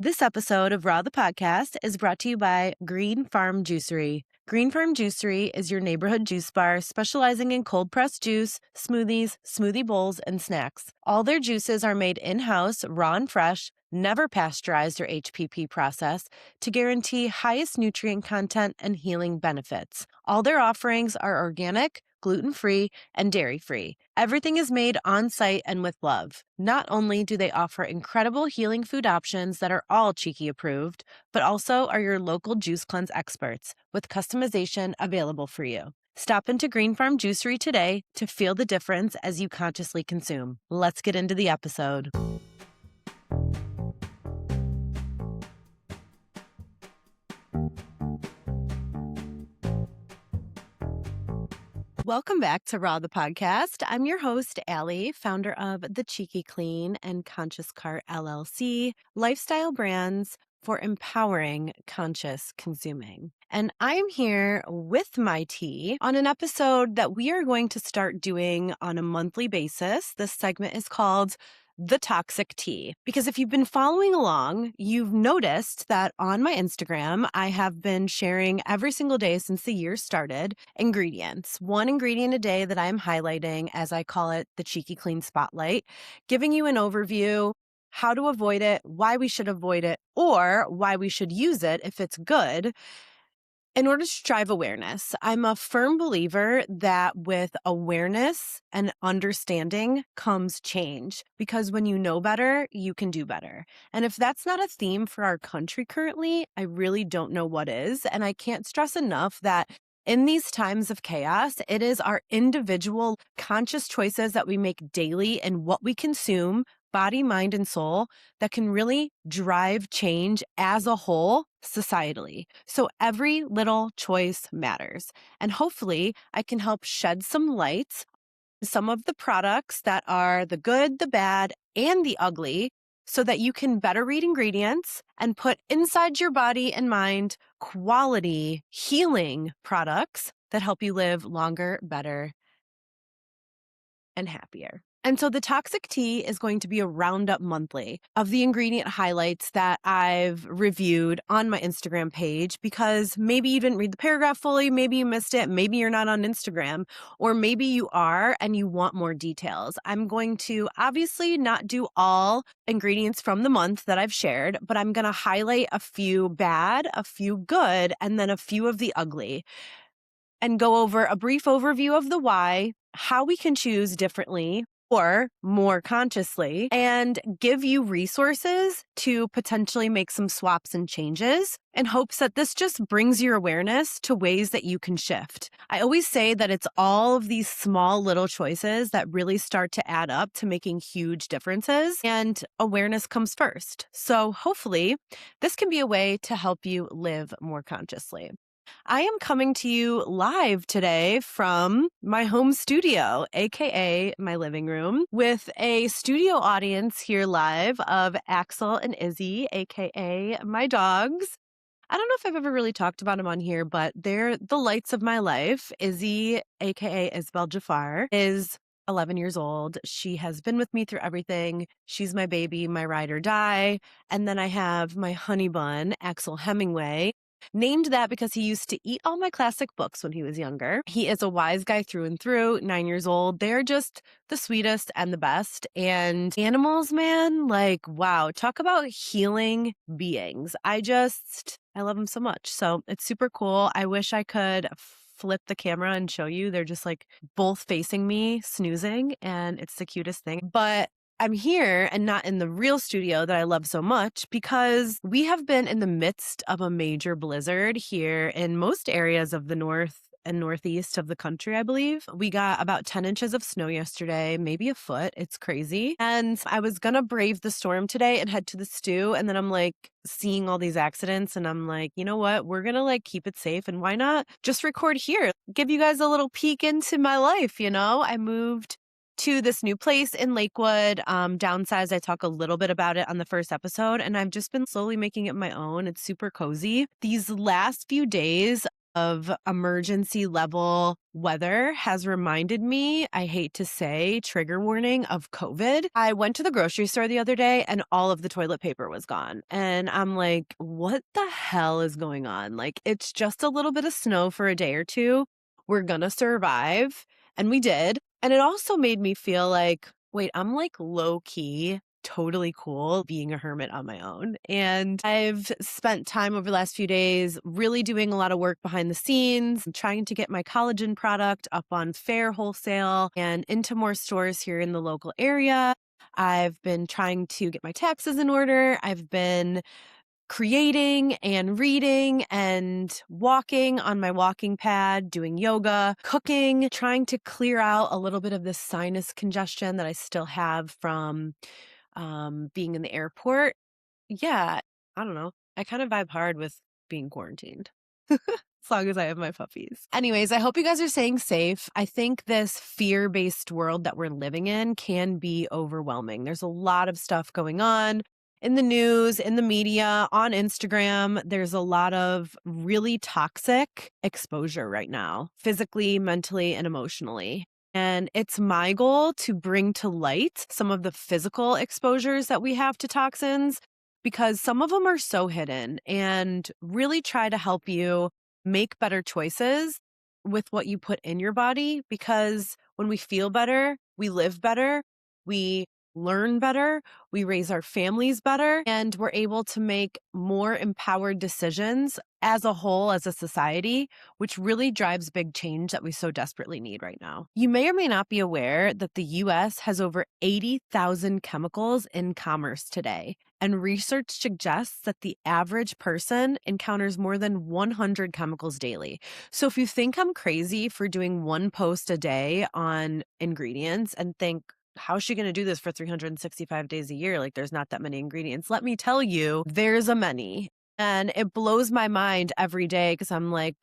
This episode of Raw the Podcast is brought to you by Green Farm Juicery. Green Farm Juicery is your neighborhood juice bar specializing in cold pressed juice, smoothies, smoothie bowls, and snacks. All their juices are made in-house, raw and fresh, never pasteurized or HPP processed to guarantee highest nutrient content and healing benefits. All their offerings are organic, gluten-free, and dairy-free. Everything is made on-site and with love. Not only do they offer incredible healing food options that are all Cheeky approved, but also are your local juice cleanse experts with customization available for you. Stop into Green Farm Juicery today to feel the difference as you consciously consume. Let's get into the episode. Welcome back to Raw the Podcast. I'm your host, Allie, founder of TheCheekyClean and Conscious Cart, LLC, lifestyle brands for empowering conscious consuming. And I'm here with my tea on an episode that we are going to start doing on a monthly basis. This segment is called The Toxic Tea. Because if you've been following along, you've noticed that on my Instagram, I have been sharing every single day since the year started ingredients. One ingredient a day that I'm highlighting, as I call it, the Cheeky Clean Spotlight, giving you an overview, how to avoid it, why we should avoid it, or why we should use it if it's good, in order to drive awareness. I'm a firm believer that with awareness and understanding comes change, because when you know better, you can do better. And if that's not a theme for our country currently, I really don't know what is. And I can't stress enough that in these times of chaos, it is our individual conscious choices that we make daily and what we consume, body, mind, and soul, that can really drive change as a whole societally. So every little choice matters. And hopefully I can help shed some light on some of the products that are the good, the bad, and the ugly, so that you can better read ingredients and put inside your body and mind quality healing products that help you live longer, better, and happier. And so the Toxic Tea is going to be a roundup monthly of the ingredient highlights that I've reviewed on my Instagram page, because maybe you didn't read the paragraph fully, maybe you missed it, maybe you're not on Instagram, or maybe you are and you want more details. I'm going to obviously not do all ingredients from the month that I've shared, but I'm going to highlight a few bad, a few good, and then a few of the ugly, and go over a brief overview of the why, how we can choose differently or more consciously, and give you resources to potentially make some swaps and changes in hopes that this just brings your awareness to ways that you can shift. I always say that it's all of these small little choices that really start to add up to making huge differences, and awareness comes first. So hopefully this can be a way to help you live more consciously. I am coming to you live today from my home studio, aka my living room, with a studio audience here live of Axel and Izzy, aka my dogs. I don't know if I've ever really talked about them on here, but they're the lights of my life. Izzy, aka Isabel Jafar, is 11 years old. She has been with me through everything. She's my baby, my ride or die. And then I have my honey bun, Axel Hemingway. Named that because he used to eat all my classic books when he was younger. He is a wise guy through and through, 9 years old. They're just the sweetest and the best. And animals, man, like, wow, talk about healing beings. I love them so much. So it's super cool. I wish I could flip the camera and show you. They're just like both facing me, snoozing, and it's the cutest thing. But I'm here and not in the real studio that I love so much, because we have been in the midst of a major blizzard here in most areas of the north and northeast of the country, I believe. We got about 10 inches of snow yesterday, maybe a foot. It's crazy. And I was going to brave the storm today and head to the stew. And then I'm like seeing all these accidents and I'm like, you know what? We're going to like keep it safe. And why not just record here? Give you guys a little peek into my life. I moved to this new place in Lakewood, downsized. I talk a little bit about it on the first episode, and I've just been slowly making it my own. It's super cozy. These last few days, of emergency level weather has reminded me, I hate to say, trigger warning, of COVID. I went to the grocery store the other day and all of the toilet paper was gone. And I'm like, what the hell is going on? Like, it's just a little bit of snow for a day or two. We're gonna survive. And we did. And it also made me feel like, wait, I'm like low key totally cool being a hermit on my own. And I've spent time over the last few days really doing a lot of work behind the scenes, trying to get my collagen product up on fair wholesale and into more stores here in the local area. I've been trying to get my taxes in order. I've been creating and reading and walking on my walking pad, doing yoga, cooking, trying to clear out a little bit of this sinus congestion that I still have from being in the airport. Yeah, I don't know. I kind of vibe hard with being quarantined. As long as I have my puppies. Anyways, I hope you guys are staying safe. I think this fear-based world that we're living in can be overwhelming. There's a lot of stuff going on in the news, in the media, on Instagram. There's a lot of really toxic exposure right now, physically, mentally, and emotionally. And it's my goal to bring to light some of the physical exposures that we have to toxins, because some of them are so hidden, and really try to help you make better choices with what you put in your body. Because when we feel better, we live better, we learn better, we raise our families better, and we're able to make more empowered decisions as a whole, as a society, which really drives big change that we so desperately need right now. You may or may not be aware that the US has over 80,000 chemicals in commerce today. And research suggests that the average person encounters more than 100 chemicals daily. So if you think I'm crazy for doing one post a day on ingredients and think, how's she going to do this for 365 days a year? Like, there's not that many ingredients. Let me tell you, there's a many. And it blows my mind every day because I'm like,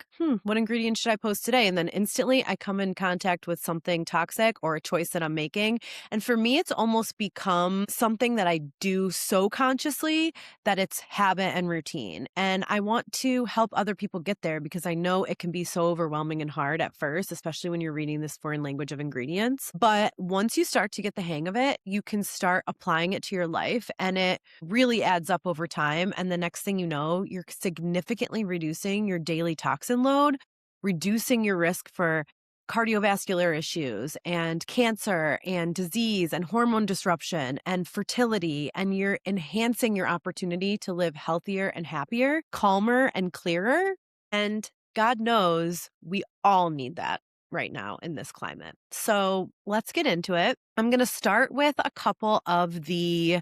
what ingredient should I post today? And then instantly I come in contact with something toxic or a choice that I'm making. And for me, it's almost become something that I do so consciously that it's habit and routine. And I want to help other people get there because I know it can be so overwhelming and hard at first, especially when you're reading this foreign language of ingredients. But once you start to get the hang of it, you can start applying it to your life, and it really adds up over time. And the next thing you know, you're significantly reducing your daily toxin load, reducing your risk for cardiovascular issues and cancer and disease and hormone disruption and fertility. And you're enhancing your opportunity to live healthier and happier, calmer and clearer. And God knows we all need that right now in this climate. So let's get into it. I'm going to start with a couple of the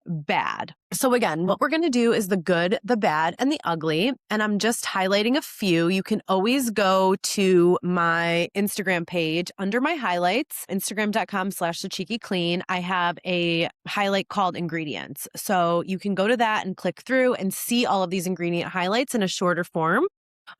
bad. So again, what we're going to do is the good, the bad, and the ugly. And I'm just highlighting a few. You can always go to my Instagram page under my highlights, instagram.com/TheCheekyClean. I have a highlight called ingredients. So you can go to that and click through and see all of these ingredient highlights in a shorter form.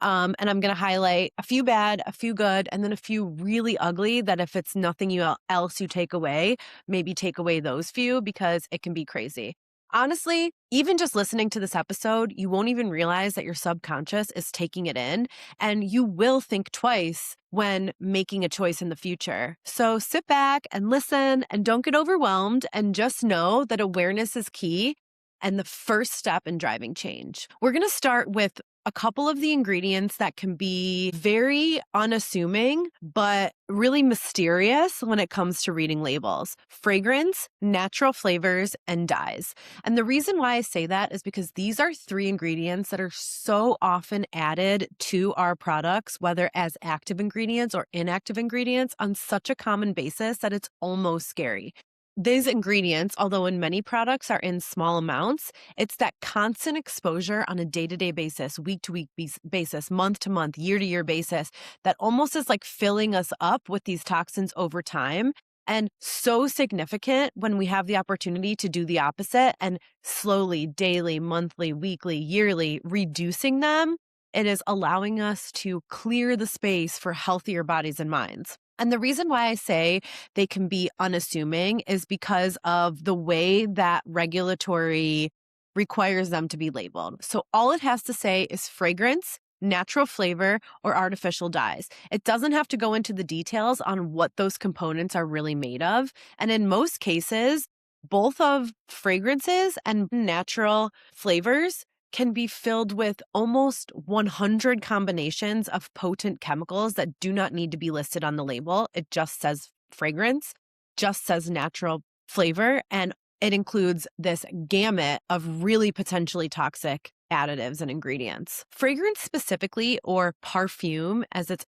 And I'm going to highlight a few bad, a few good, and then a few really ugly that if it's nothing else you take away, maybe take away those few because it can be crazy. Honestly, even just listening to this episode, you won't even realize that your subconscious is taking it in, and you will think twice when making a choice in the future. So sit back and listen and don't get overwhelmed, and just know that awareness is key and the first step in driving change. We're going to start with a couple of the ingredients that can be very unassuming, but really mysterious when it comes to reading labels: fragrance, natural flavors, and dyes. And the reason why I say that is because these are three ingredients that are so often added to our products, whether as active ingredients or inactive ingredients, on such a common basis that it's almost scary. These ingredients, although in many products are in small amounts, it's that constant exposure on a day-to-day basis, week-to-week basis, month-to-month, year-to-year basis, that almost is like filling us up with these toxins over time. And so significant when we have the opportunity to do the opposite and slowly, daily, monthly, weekly, yearly, reducing them. It is allowing us to clear the space for healthier bodies and minds. And the reason why I say they can be unassuming is because of the way that regulatory requires them to be labeled. So all it has to say is fragrance, natural flavor, or artificial dyes. It doesn't have to go into the details on what those components are really made of. And in most cases, both of fragrances and natural flavors can be filled with almost 100 combinations of potent chemicals that do not need to be listed on the label. It just says fragrance, just says natural flavor, and it includes this gamut of really potentially toxic additives and ingredients. Fragrance specifically, or perfume as it's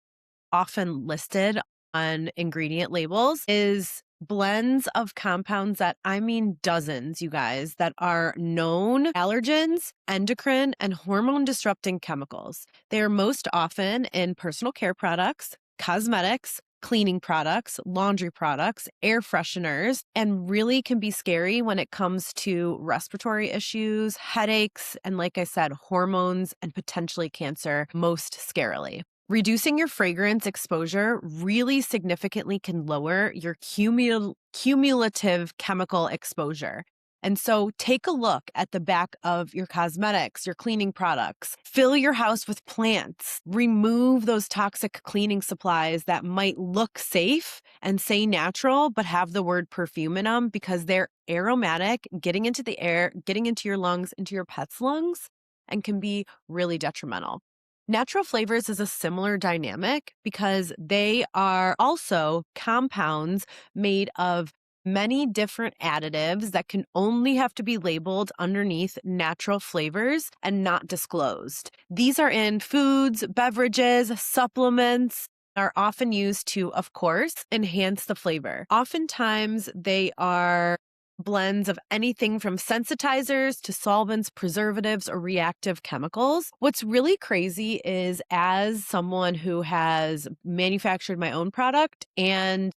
often listed on ingredient labels, is blends of compounds that, I mean dozens, you guys, that are known allergens, endocrine, and hormone disrupting chemicals. They are most often in personal care products, cosmetics, cleaning products, laundry products, air fresheners, and really can be scary when it comes to respiratory issues, headaches, and like I said, hormones and potentially cancer, most scarily. Reducing your fragrance exposure really significantly can lower your cumulative chemical exposure. And so take a look at the back of your cosmetics, your cleaning products. Fill your house with plants. Remove those toxic cleaning supplies that might look safe and say natural, but have the word perfume in them because they're aromatic, getting into the air, getting into your lungs, into your pet's lungs, and can be really detrimental. Natural flavors is a similar dynamic because they are also compounds made of many different additives that can only have to be labeled underneath natural flavors and not disclosed. These are in foods, beverages, supplements, are often used to, of course, enhance the flavor. Oftentimes, they are blends of anything from sensitizers to solvents, preservatives, or reactive chemicals. What's really crazy is, as someone who has manufactured my own product and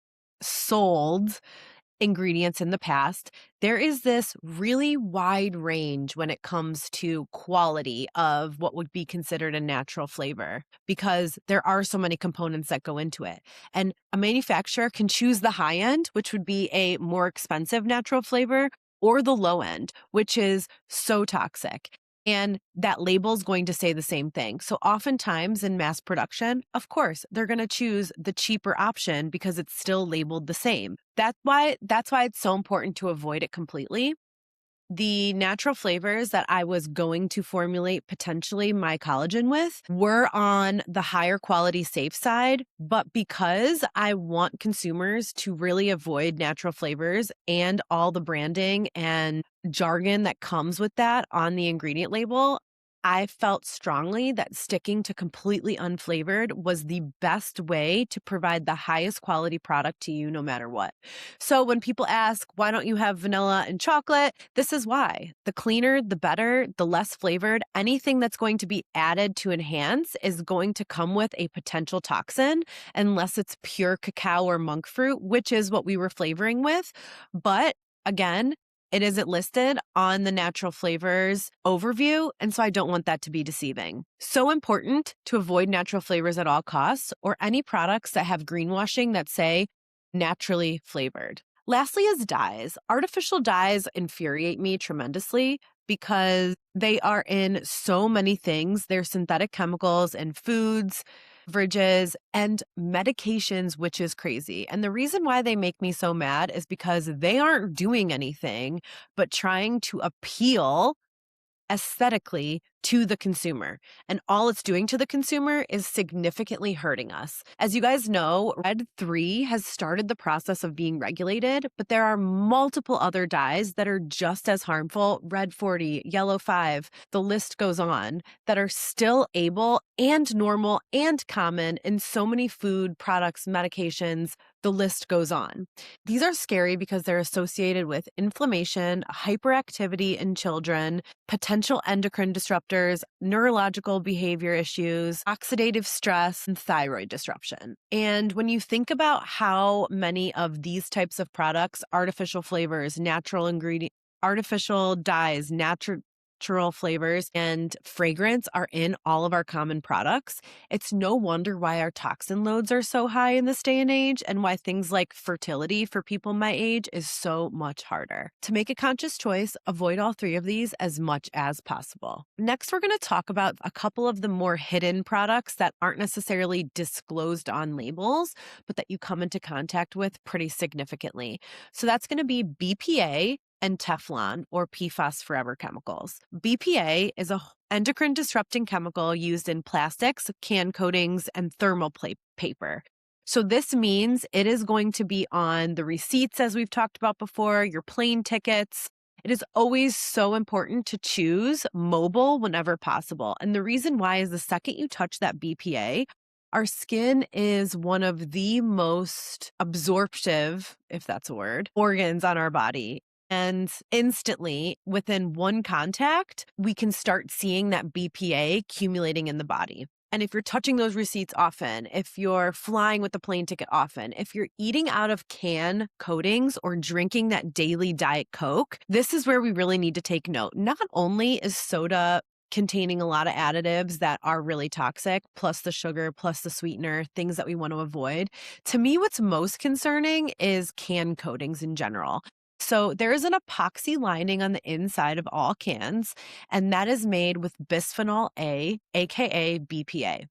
sold ingredients in the past, there is this really wide range when it comes to quality of what would be considered a natural flavor because there are so many components that go into it. And a manufacturer can choose the high end, which would be a more expensive natural flavor, or the low end, which is so toxic. And that label is going to say the same thing. So oftentimes in mass production, of course, they're going to choose the cheaper option because it's still labeled the same. That's why it's so important to avoid it completely. The natural flavors that I was going to formulate potentially my collagen with were on the higher quality safe side, but because I want consumers to really avoid natural flavors and all the branding and jargon that comes with that on the ingredient label, I felt strongly that sticking to completely unflavored was the best way to provide the highest quality product to you no matter what. So when people ask, why don't you have vanilla and chocolate? This is why. The cleaner, the better, the less flavored. Anything that's going to be added to enhance is going to come with a potential toxin unless it's pure cacao or monk fruit, which is what we were flavoring with. But again, it isn't listed on the natural flavors overview, and so I don't want that to be deceiving. So important to avoid natural flavors at all costs or any products that have greenwashing that say naturally flavored. Lastly is dyes. Artificial dyes infuriate me tremendously because they are in so many things. They're synthetic chemicals in foods, beverages, and medications, which is crazy. And the reason why they make me so mad is because they aren't doing anything but trying to appeal aesthetically to the consumer. And all it's doing to the consumer is significantly hurting us. As you guys know, Red 3 has started the process of being regulated, but there are multiple other dyes that are just as harmful, Red 40, Yellow 5, the list goes on, that are still able and normal and common in so many food products, medications, the list goes on. These are scary because they're associated with inflammation, hyperactivity in children, potential endocrine disruptors, neurological behavior issues, oxidative stress, and thyroid disruption. And when you think about how many of these types of products, artificial flavors, natural ingredient, artificial dyes, natural flavors and fragrance are in all of our common products. It's no wonder why our toxin loads are so high in this day and age, and why things like fertility for people my age is so much harder. To make a conscious choice, avoid all three of these as much as possible. Next, we're going to talk about a couple of the more hidden products that aren't necessarily disclosed on labels, but that you come into contact with pretty significantly. So that's going to be BPA and Teflon, or PFAS forever chemicals. BPA is a endocrine disrupting chemical used in plastics, can coatings, and thermal paper. So this means it is going to be on the receipts, as we've talked about before, your plane tickets. It is always so important to choose mobile whenever possible. And the reason why is the second you touch that BPA, our skin is one of the most absorptive, if that's a word, organs on our body. And instantly, within one contact, we can start seeing that BPA accumulating in the body. And if you're touching those receipts often, if you're flying with the plane ticket often, if you're eating out of can coatings or drinking that daily Diet Coke, this is where we really need to take note. Not only is soda containing a lot of additives that are really toxic, plus the sugar, plus the sweetener, things that we want to avoid. To me, what's most concerning is can coatings in general. So there is an epoxy lining on the inside of all cans, and that is made with bisphenol A, aka BPA.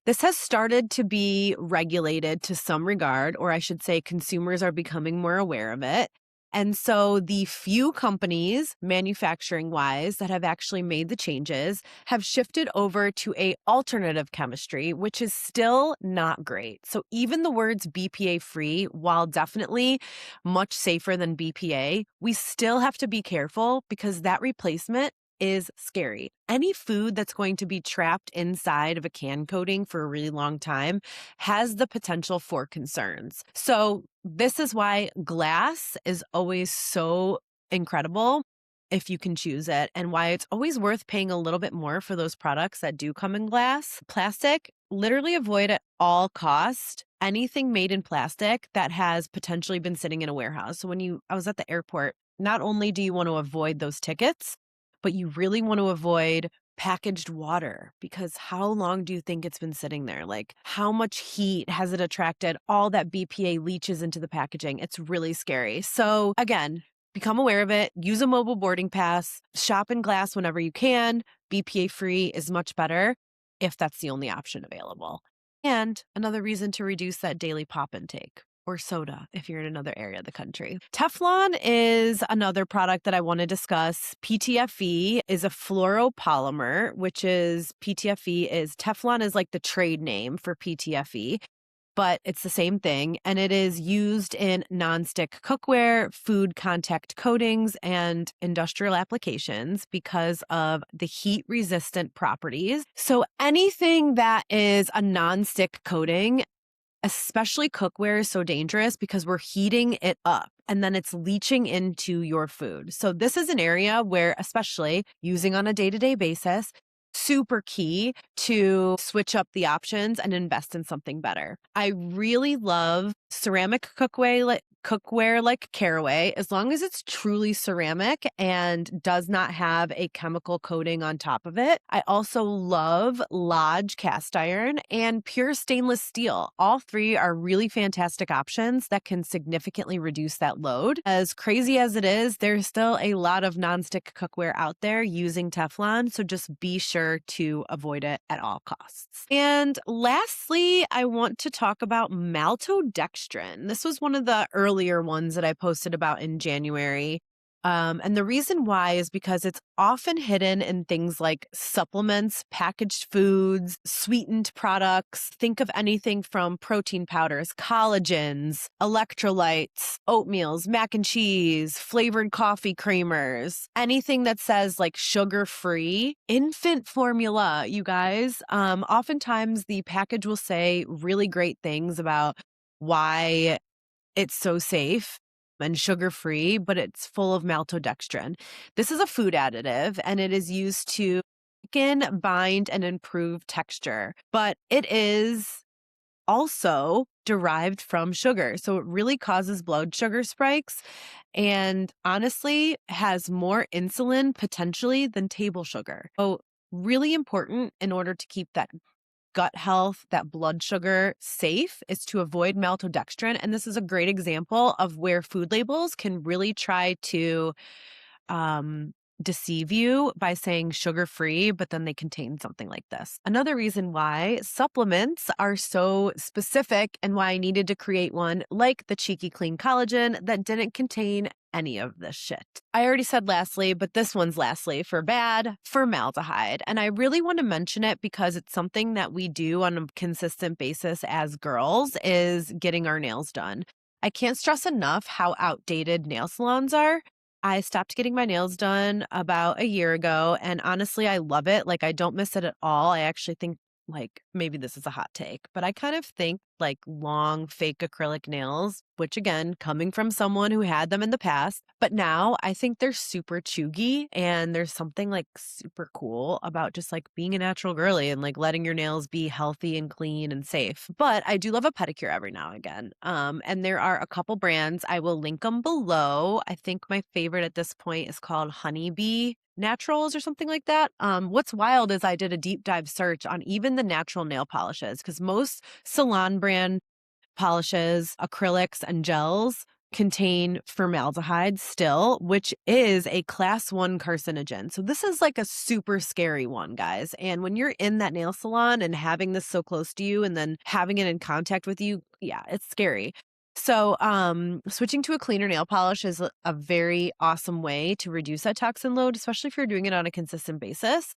This has started to be regulated to some regard, or I should say consumers are becoming more aware of it. And so the few companies, manufacturing-wise, that have actually made the changes have shifted over to a alternative chemistry, which is still not great. So even the words BPA-free, while definitely much safer than BPA, we still have to be careful because that replacement is scary. Any food that's going to be trapped inside of a can coating for a really long time has the potential for concerns. So this is why glass is always so incredible if you can choose it, and why it's always worth paying a little bit more for those products that do come in glass. Plastic, literally avoid at all cost anything made in plastic that has potentially been sitting in a warehouse. So I was at the airport, not only do you want to avoid those tickets, but you really want to avoid packaged water, because how long do you think it's been sitting there? Like, how much heat has it attracted? All that BPA leaches into the packaging. It's really scary. So again, become aware of it. Use a mobile boarding pass. Shop in glass whenever you can. BPA free is much better if that's the only option available. And another reason to reduce that daily pop intake, or soda if you're in another area of the country. Teflon is another product that I want to discuss. PTFE is a fluoropolymer, which is Teflon is like the trade name for PTFE, but it's the same thing. And it is used in nonstick cookware, food contact coatings, and industrial applications because of the heat resistant properties. So anything that is a nonstick coating, especially cookware, is so dangerous because we're heating it up and then it's leaching into your food. So this is an area where, especially using on a day-to-day basis, super key to switch up the options and invest in something better. I really love ceramic cookware like Caraway, as long as it's truly ceramic and does not have a chemical coating on top of it. I also love Lodge cast iron and pure stainless steel. All three are really fantastic options that can significantly reduce that load. As crazy as it is, there's still a lot of nonstick cookware out there using Teflon, so just be sure to avoid it at all costs. And lastly, I want to talk about maltodextrin. This was one of the earlier ones that I posted about in January. And the reason why is because it's often hidden in things like supplements, packaged foods, sweetened products. Think of anything from protein powders, collagens, electrolytes, oatmeals, mac and cheese, flavored coffee creamers, anything that says like sugar-free. Infant formula, you guys. Oftentimes the package will say really great things about why it's so safe and sugar-free, but it's full of maltodextrin. This is a food additive, and it is used to thicken, bind, and improve texture. But it is also derived from sugar. So it really causes blood sugar spikes and honestly has more insulin potentially than table sugar. So really important in order to keep that gut health, that blood sugar safe is to avoid maltodextrin. And this is a great example of where food labels can really try to um, deceive you by saying sugar free, but then they contain something like this. Another reason why supplements are so specific and why I needed to create one like the Cheeky Clean Collagen that didn't contain any of this shit. I already said lastly, but this one's lastly for bad, formaldehyde. And I really want to mention it because it's something that we do on a consistent basis as girls is getting our nails done. I can't stress enough how outdated nail salons are. I stopped getting my nails done about a year ago, and honestly, I love it. Like, I don't miss it at all. I actually think, like, maybe this is a hot take, but I kind of think like long fake acrylic nails, which again, coming from someone who had them in the past, but now I think they're super chuggy and there's something like super cool about just like being a natural girly and like letting your nails be healthy and clean and safe. But I do love a pedicure every now and again. And there are a couple brands. I will link them below. I think my favorite at this point is called Honeybee Naturals or something like that. What's wild is I did a deep dive search on even the natural nail polishes because most salon brand polishes, acrylics, and gels contain formaldehyde still, which is a class 1 carcinogen. So this is like a super scary one, guys. And when you're in that nail salon and having this so close to you and then having it in contact with you, yeah, it's scary. So switching to a cleaner nail polish is a very awesome way to reduce that toxin load, especially if you're doing it on a consistent basis.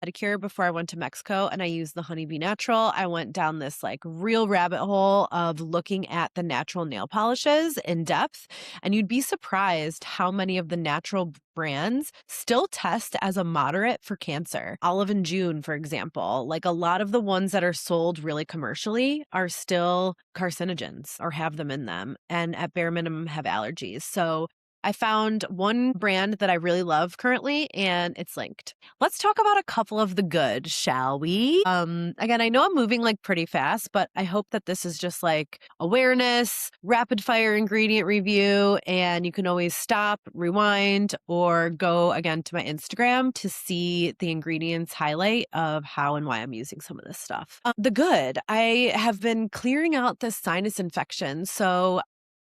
Pedicure before I went to Mexico and I used the Honeybee Natural. I went down this like real rabbit hole of looking at the natural nail polishes in depth. And you'd be surprised how many of the natural brands still test as a moderate for cancer. Olive and June, for example, like a lot of the ones that are sold really commercially are still carcinogens or have them in them and at bare minimum have allergies. So I found one brand that I really love currently, and it's linked. Let's talk about a couple of the good, shall we? Again, I know I'm moving like pretty fast, but I hope that this is just like awareness, rapid fire ingredient review, and you can always stop, rewind, or go again to my Instagram to see the ingredients highlight of how and why I'm using some of this stuff. The good, I have been clearing out this sinus infection. So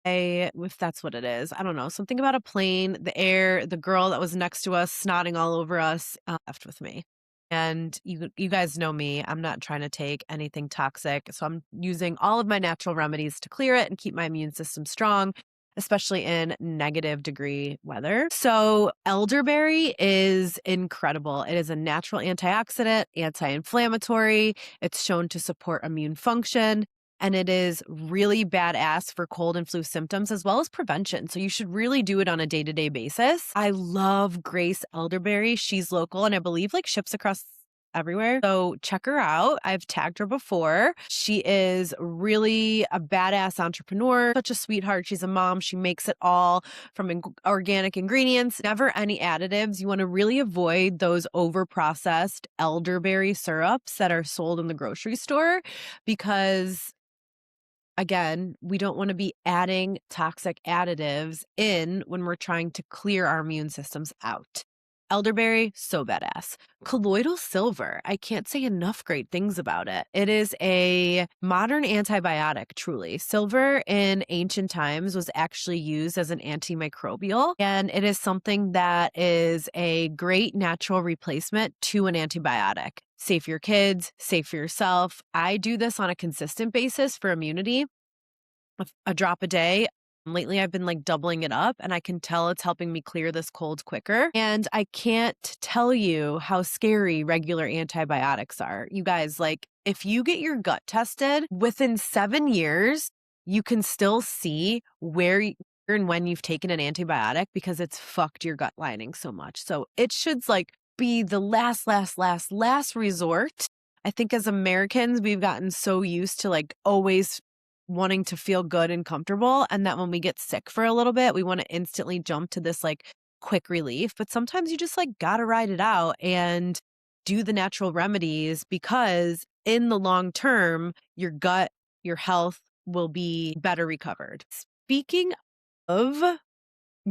if that's what it is, I don't know, something about a plane, the air, the girl that was next to us snotting all over us left with me. And you guys know me, I'm not trying to take anything toxic. So I'm using all of my natural remedies to clear it and keep my immune system strong, especially in negative degree weather. So elderberry is incredible. It is a natural antioxidant, anti-inflammatory. It's shown to support immune function. And it is really badass for cold and flu symptoms as well as prevention. So you should really do it on a day-to-day basis. I love Grace Elderberry. She's local and I believe like ships across everywhere. So check her out. I've tagged her before. She is really a badass entrepreneur, such a sweetheart. She's a mom. She makes it all from organic ingredients, never any additives. You want to really avoid those over-processed elderberry syrups that are sold in the grocery store because again, we don't want to be adding toxic additives in when we're trying to clear our immune systems out. Elderberry, so badass. Colloidal silver, I can't say enough great things about it. It is a modern antibiotic, truly. Silver in ancient times was actually used as an antimicrobial, and it is something that is a great natural replacement to an antibiotic. Safe for your kids, safe for yourself. I do this on a consistent basis for immunity, a drop a day. Lately, I've been like doubling it up and I can tell it's helping me clear this cold quicker. And I can't tell you how scary regular antibiotics are. You guys, like if you get your gut tested within 7 years, you can still see where and when you've taken an antibiotic because it's fucked your gut lining so much. So it should like be the last resort. I think as Americans, we've gotten so used to like always wanting to feel good and comfortable. And that when we get sick for a little bit, we want to instantly jump to this like quick relief. But sometimes you just like gotta ride it out and do the natural remedies because in the long term, your gut your health will be better recovered. Speaking of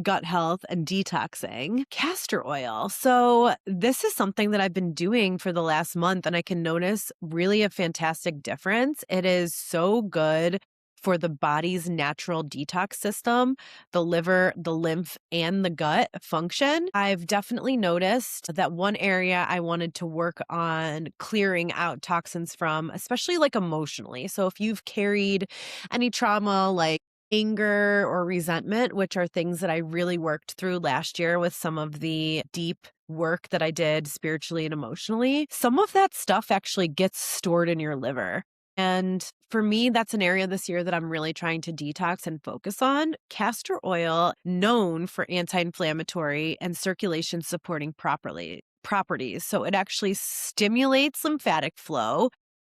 gut health and detoxing, castor oil. So this is something that I've been doing for the last month, and I can notice really a fantastic difference. It is so good for the body's natural detox system, the liver, the lymph, and the gut function. I've definitely noticed that one area I wanted to work on clearing out toxins from, especially like emotionally. So if you've carried any trauma like anger or resentment, which are things that I really worked through last year with some of the deep work that I did spiritually and emotionally, some of that stuff actually gets stored in your liver. And for me, that's an area this year that I'm really trying to detox and focus on. Castor oil, known for anti-inflammatory and circulation supporting properties. So it actually stimulates lymphatic flow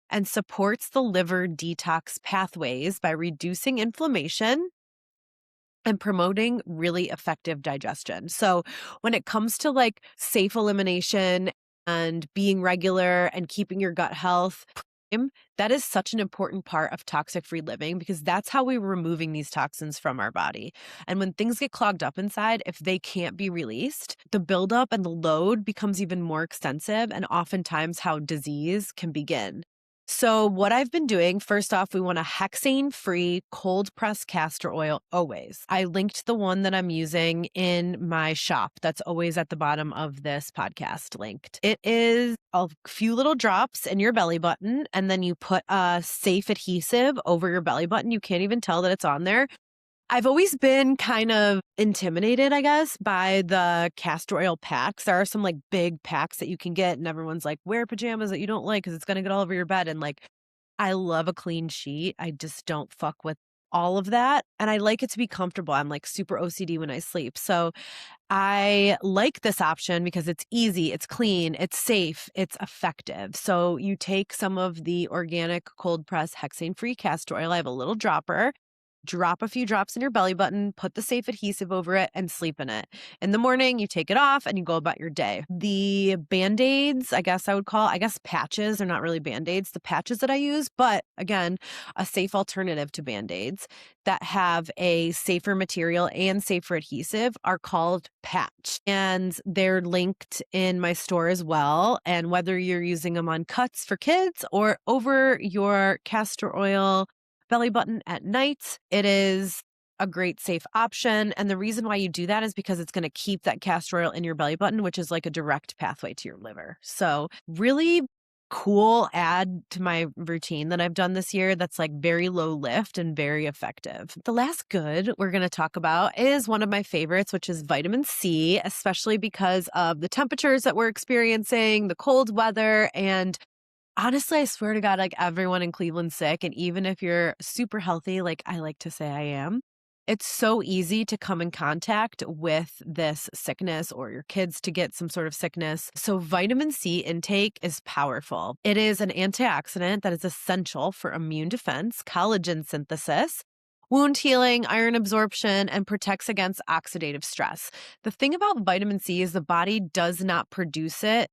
and supports the liver detox pathways by reducing inflammation and promoting really effective digestion. So when it comes to like safe elimination and being regular and keeping your gut health, that is such an important part of toxic-free living because that's how we're removing these toxins from our body. And when things get clogged up inside, if they can't be released, the buildup and the load becomes even more extensive and oftentimes how disease can begin. So what I've been doing, first off, we want a hexane-free cold pressed castor oil always. I linked the one that I'm using in my shop. That's always at the bottom of this podcast linked. It is a few little drops in your belly button, and then you put a safe adhesive over your belly button. You can't even tell that it's on there. I've always been kind of intimidated, I guess, by the castor oil packs. There are some like big packs that you can get, and everyone's like, wear pajamas that you don't like because it's going to get all over your bed. And like, I love a clean sheet. I just don't fuck with all of that. And I like it to be comfortable. I'm like super OCD when I sleep. So I like this option because it's easy, it's clean, it's safe, it's effective. So you take some of the organic cold press hexane-free castor oil. I have a little dropper. Drop a few drops in your belly button, put the safe adhesive over it, and sleep in it. In the morning, you take it off and you go about your day. The Band-Aids, I guess patches, they're not really Band-Aids, the patches that I use, but again, a safe alternative to Band-Aids that have a safer material and safer adhesive are called patch. And they're linked in my store as well. And whether you're using them on cuts for kids or over your castor oil belly button at night, it is a great safe option. And the reason why you do that is because it's going to keep that castor oil in your belly button, which is like a direct pathway to your liver. So really cool add to my routine that I've done this year that's like very low lift and very effective. The last good we're going to talk about is one of my favorites, which is vitamin C, especially because of the temperatures that we're experiencing, the cold weather, and honestly, I swear to God, like everyone in Cleveland's sick. And even if you're super healthy, like I like to say I am, it's so easy to come in contact with this sickness or your kids to get some sort of sickness. So vitamin C intake is powerful. It is an antioxidant that is essential for immune defense, collagen synthesis, wound healing, iron absorption, and protects against oxidative stress. The thing about vitamin C is the body does not produce it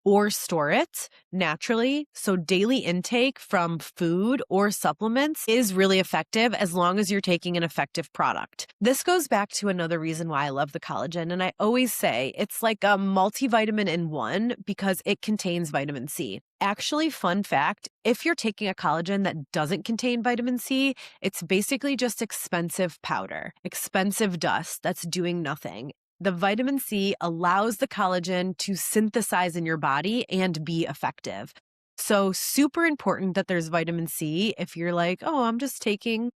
or store it naturally. So daily intake from food or supplements is really effective as long as you're taking an effective product. This goes back to another reason why I love the collagen. And I always say it's like a multivitamin in one because it contains vitamin C. Actually, fun fact, if you're taking a collagen that doesn't contain vitamin C, it's basically just expensive powder, expensive dust that's doing nothing. The vitamin C allows the collagen to synthesize in your body and be effective. So super important that there's vitamin C. If you're like, oh, I'm just taking,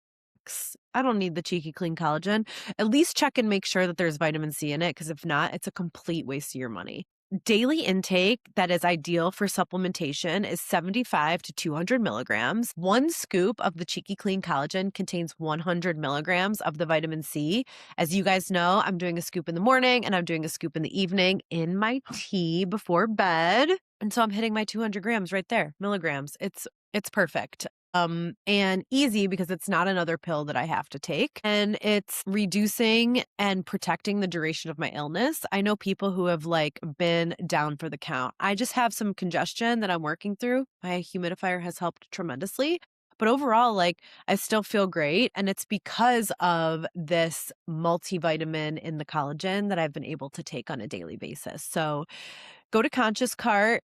I don't need the Cheeky Clean collagen, at least check and make sure that there's vitamin C in it, because if not, it's a complete waste of your money. Daily intake that is ideal for supplementation is 75 to 200 milligrams. One scoop of the Cheeky Clean collagen contains 100 milligrams of the vitamin C. As you guys know, I'm doing a scoop in the morning and I'm doing a scoop in the evening in my tea before bed. And so I'm hitting my 200 grams right there, milligrams. It's perfect. And easy because it's not another pill that I have to take, and it's reducing and protecting the duration of my illness. I know people who have like been down for the count. I just have some congestion that I'm working through. My humidifier has helped tremendously, But overall, like, I still feel great. And it's because of this multivitamin in the collagen that I've been able to take on a daily basis. So go to Conscious Cart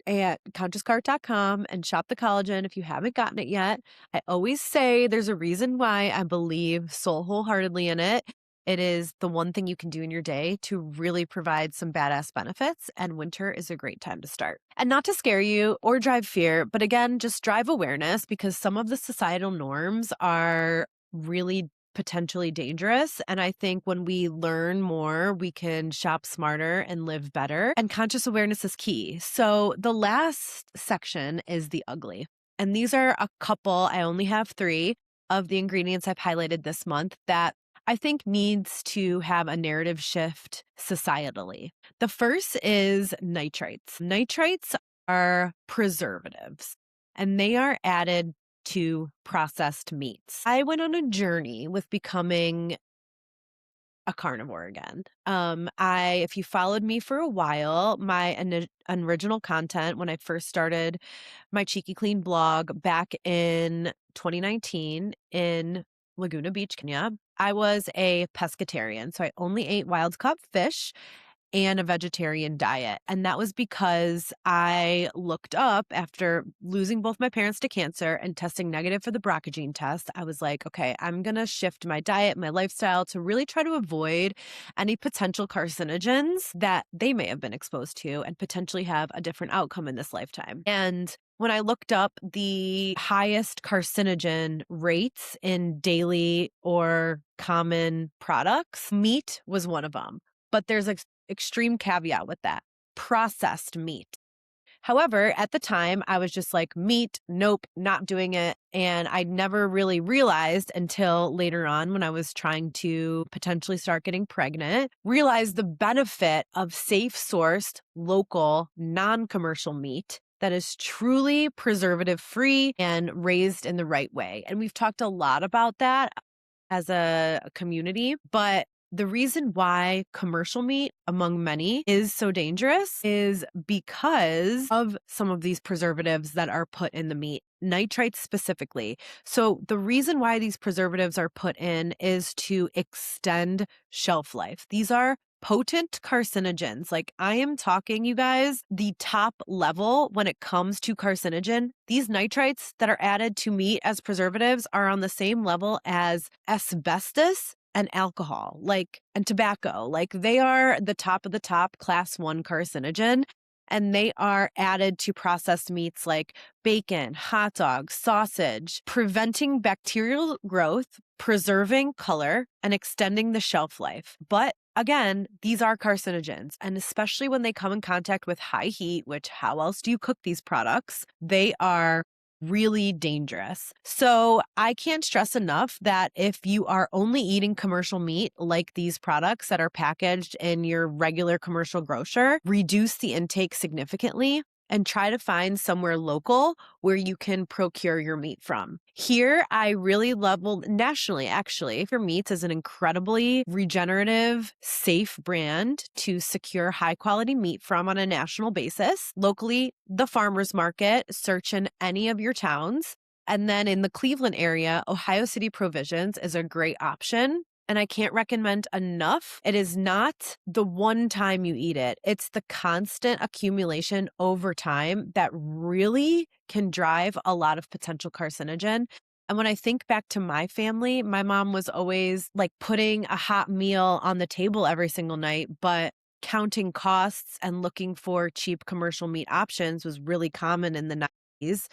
at consciouscart.com and shop the collagen if you haven't gotten it yet. I always say there's a reason why I believe so wholeheartedly in it. It is the one thing you can do in your day to really provide some badass benefits, and winter is a great time to start. And not to scare you or drive fear, but again, just drive awareness, because some of the societal norms are really potentially dangerous. And I think when we learn more, we can shop smarter and live better. And conscious awareness is key. So the last section is the ugly. And these are a couple, I only have 3 of the ingredients I've highlighted this month that I think needs to have a narrative shift societally. The first is nitrites. Nitrites are preservatives, and they are added to processed meats. I went on a journey with becoming a carnivore again. If you followed me for a while, my original content when I first started my Cheeky Clean blog back in 2019 in Laguna Beach, Kenya, I was a pescatarian. So I only ate wild caught fish and a vegetarian diet. And that was because I looked up after losing both my parents to cancer and testing negative for the BRCA gene test. I was like, okay, I'm going to shift my diet, my lifestyle to really try to avoid any potential carcinogens that they may have been exposed to and potentially have a different outcome in this lifetime. And when I looked up the highest carcinogen rates in daily or common products, meat was one of them. But there's an extreme caveat with that: processed meat. However, at the time, I was just like, meat, nope, not doing it. And I never really realized until later on when I was trying to potentially start getting pregnant, realized the benefit of safe sourced, local, non-commercial meat that is truly preservative free and raised in the right way. And we've talked a lot about that as a community, but the reason why commercial meat, among many, is so dangerous is because of some of these preservatives that are put in the meat, nitrites specifically. So the reason why these preservatives are put in is to extend shelf life. These are potent carcinogens. Like, I am talking, you guys, the top level when it comes to carcinogen. These nitrites that are added to meat as preservatives are on the same level as asbestos and alcohol, and tobacco. Like, they are the top of the top class 1 carcinogen, and they are added to processed meats like bacon, hot dogs, sausage, preventing bacterial growth, preserving color, and extending the shelf life. But again, these are carcinogens, and especially when they come in contact with high heat, which how else do you cook these products? They are really dangerous. So I can't stress enough that if you are only eating commercial meat like these products that are packaged in your regular commercial grocer, reduce the intake significantly and try to find somewhere local where you can procure your meat from. Here, I really love, well, nationally, actually, For Meats is an incredibly regenerative, safe brand to secure high quality meat from on a national basis. Locally, the farmers market, search in any of your towns. And then in the Cleveland area, Ohio City Provisions is a great option. And I can't recommend enough. It is not the one time you eat it. It's the constant accumulation over time that really can drive a lot of potential carcinogen. And when I think back to my family, my mom was always like putting a hot meal on the table every single night, but counting costs and looking for cheap commercial meat options was really common in the 90s.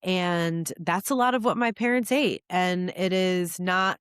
And that's a lot of what my parents ate. And it is not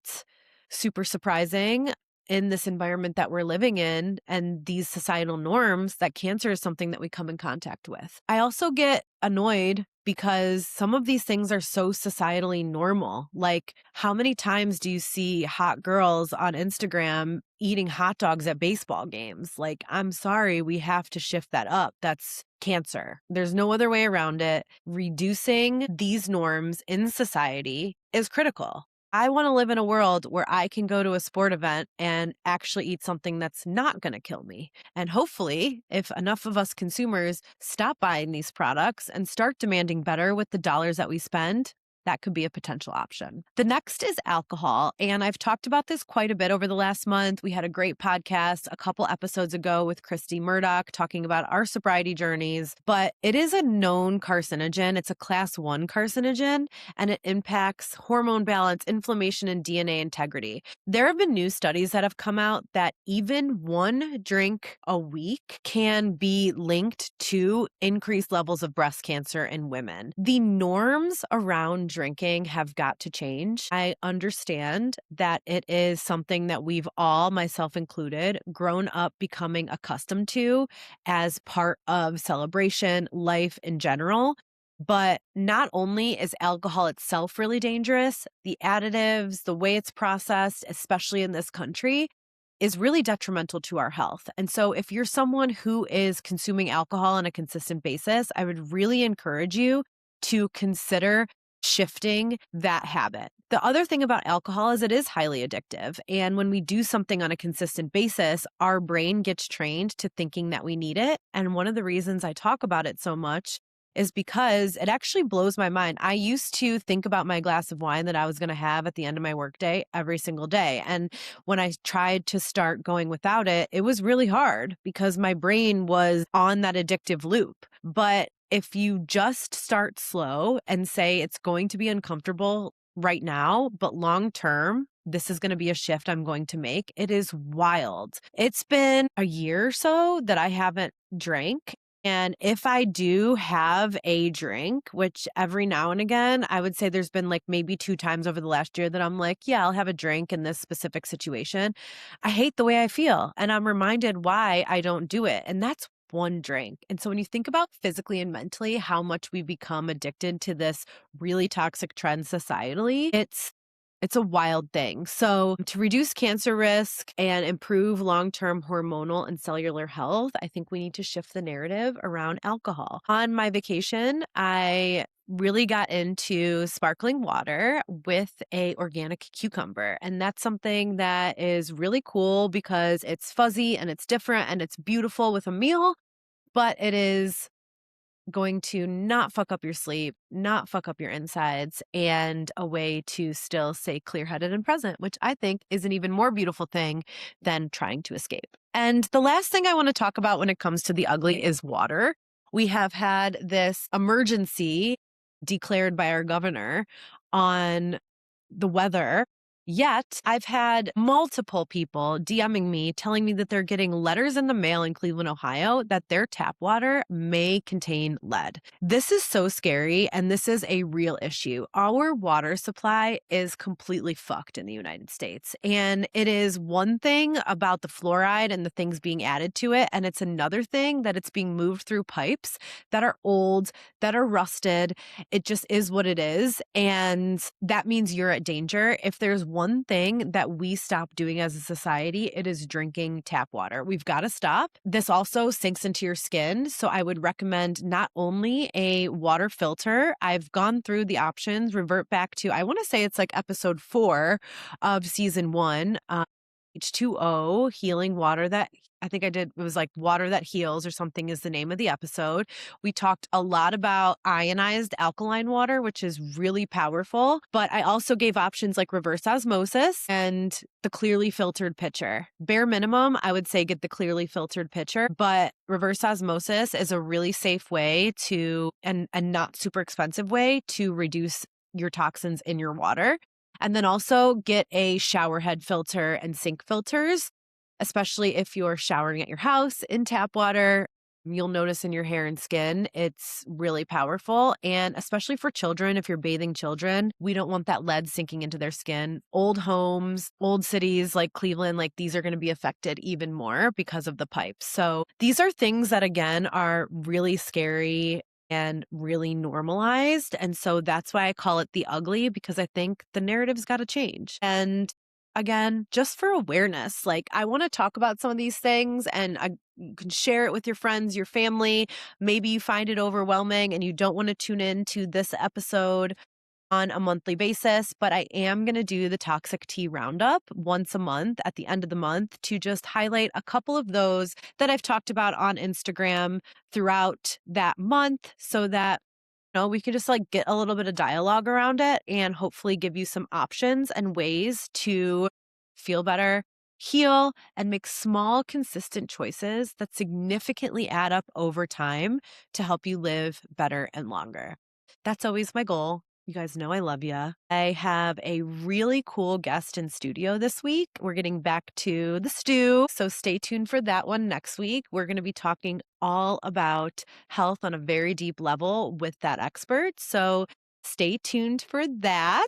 super surprising in this environment that we're living in and these societal norms that cancer is something that we come in contact with. I also get annoyed because some of these things are so societally normal. Like, how many times do you see hot girls on Instagram eating hot dogs at baseball games? Like, I'm sorry, we have to shift that up. That's cancer. There's no other way around it. Reducing these norms in society is critical. I want to live in a world where I can go to a sport event and actually eat something that's not going to kill me. And hopefully, if enough of us consumers stop buying these products and start demanding better with the dollars that we spend, that could be a potential option. The next is alcohol. And I've talked about this quite a bit over the last month. We had a great podcast a couple episodes ago with Christy Murdoch talking about our sobriety journeys, but it is a known carcinogen. It's a class 1 carcinogen, and it impacts hormone balance, inflammation, and DNA integrity. There have been new studies that have come out that even one drink a week can be linked to increased levels of breast cancer in women. The norms around drinking have got to change. I understand that it is something that we've all, myself included, grown up becoming accustomed to as part of celebration, life in general. But not only is alcohol itself really dangerous, the additives, the way it's processed, especially in this country, is really detrimental to our health. And so if you're someone who is consuming alcohol on a consistent basis, I would really encourage you to consider shifting that habit. The other thing about alcohol is it is highly addictive. And when we do something on a consistent basis, our brain gets trained to thinking that we need it. And one of the reasons I talk about it so much is because it actually blows my mind. I used to think about my glass of wine that I was going to have at the end of my workday every single day. And when I tried to start going without it, it was really hard because my brain was on that addictive loop. But if you just start slow and say it's going to be uncomfortable right now, but long term, this is going to be a shift I'm going to make, it is wild. It's been a year or so that I haven't drank. And if I do have a drink, which every now and again, I would say there's been like maybe 2 times over the last year that I'm like, yeah, I'll have a drink in this specific situation. I hate the way I feel. And I'm reminded why I don't do it. And that's one drink. And so when you think about physically and mentally how much we become addicted to this really toxic trend societally, it's a wild thing. So to reduce cancer risk and improve long-term hormonal and cellular health, I think we need to shift the narrative around alcohol. On my vacation, I really got into sparkling water with a organic cucumber. And that's something that is really cool because it's fuzzy and it's different and it's beautiful with a meal, but it is going to not fuck up your sleep, not fuck up your insides, and a way to still stay clear-headed and present, which I think is an even more beautiful thing than trying to escape. And the last thing I want to talk about when it comes to the ugly is water. We have had this emergency declared by our governor on the weather. Yet I've had multiple people DMing me telling me that they're getting letters in the mail in Cleveland, Ohio, that their tap water may contain lead. This is so scary, and this is a real issue. Our water supply is completely fucked in the United States, and it is one thing about the fluoride and the things being added to it, and it's another thing that it's being moved through pipes that are old, that are rusted. It just is what it is, and that means you're at danger. If there's one thing that we stop doing as a society, it is drinking tap water. We've got to stop. This also sinks into your skin. So I would recommend not only a water filter, I've gone through the options, revert back to, I want to say it's like episode 4 of season 1, H2O, healing water that I think I did. It was like Water That Heals or something is the name of the episode. We talked a lot about ionized alkaline water, which is really powerful. But I also gave options like reverse osmosis and the clearly filtered pitcher. Bare minimum, I would say get the clearly filtered pitcher, but reverse osmosis is a really safe way to, and not super expensive way to reduce your toxins in your water. And then also get a shower head filter and sink filters, especially if you're showering at your house in tap water. You'll notice in your hair and skin, it's really powerful. And especially for children, if you're bathing children, we don't want that lead sinking into their skin. Old homes, old cities like Cleveland, like these are going to be affected even more because of the pipes. So these are things that, again, are really scary and really normalized. And so that's why I call it the ugly, because I think the narrative's got to change. And again, just for awareness, like I want to talk about some of these things and you can share it with your friends, your family. Maybe you find it overwhelming and you don't want to tune in to this episode on a monthly basis, but I am going to do the Toxic Tea Roundup once a month at the end of the month to just highlight a couple of those that I've talked about on Instagram throughout that month so that We could just like get a little bit of dialogue around it and hopefully give you some options and ways to feel better, heal, and make small, consistent choices that significantly add up over time to help you live better and longer. That's always my goal. You guys know I love you. I have a really cool guest in studio this week. We're getting back to the stew. So stay tuned for that one next week. We're going to be talking all about health on a very deep level with that expert. So stay tuned for that.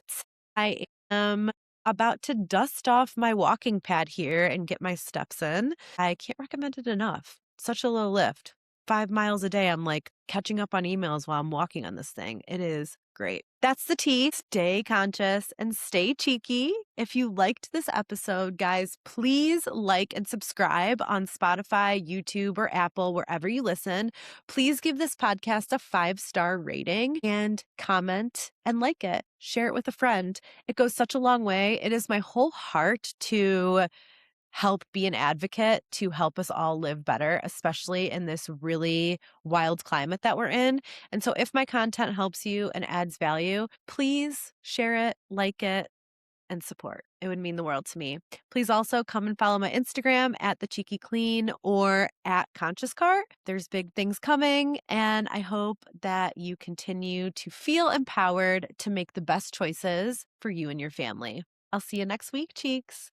I am about to dust off my walking pad here and get my steps in. I can't recommend it enough. Such a low lift. 5 miles a day. I'm like catching up on emails while I'm walking on this thing. It is great. That's the tea. Stay conscious and stay cheeky. If you liked this episode, guys, please like and subscribe on Spotify, YouTube, or Apple, wherever you listen. Please give this podcast a 5-star rating and comment and like it. Share it with a friend. It goes such a long way. It is my whole heart to help be an advocate to help us all live better, especially in this really wild climate that we're in. And so if my content helps you and adds value, please share it, like it, and support. It would mean the world to me. Please also come and follow my Instagram at TheCheekyClean or at Conscious Cart. There's big things coming, and I hope that you continue to feel empowered to make the best choices for you and your family. I'll see you next week, cheeks.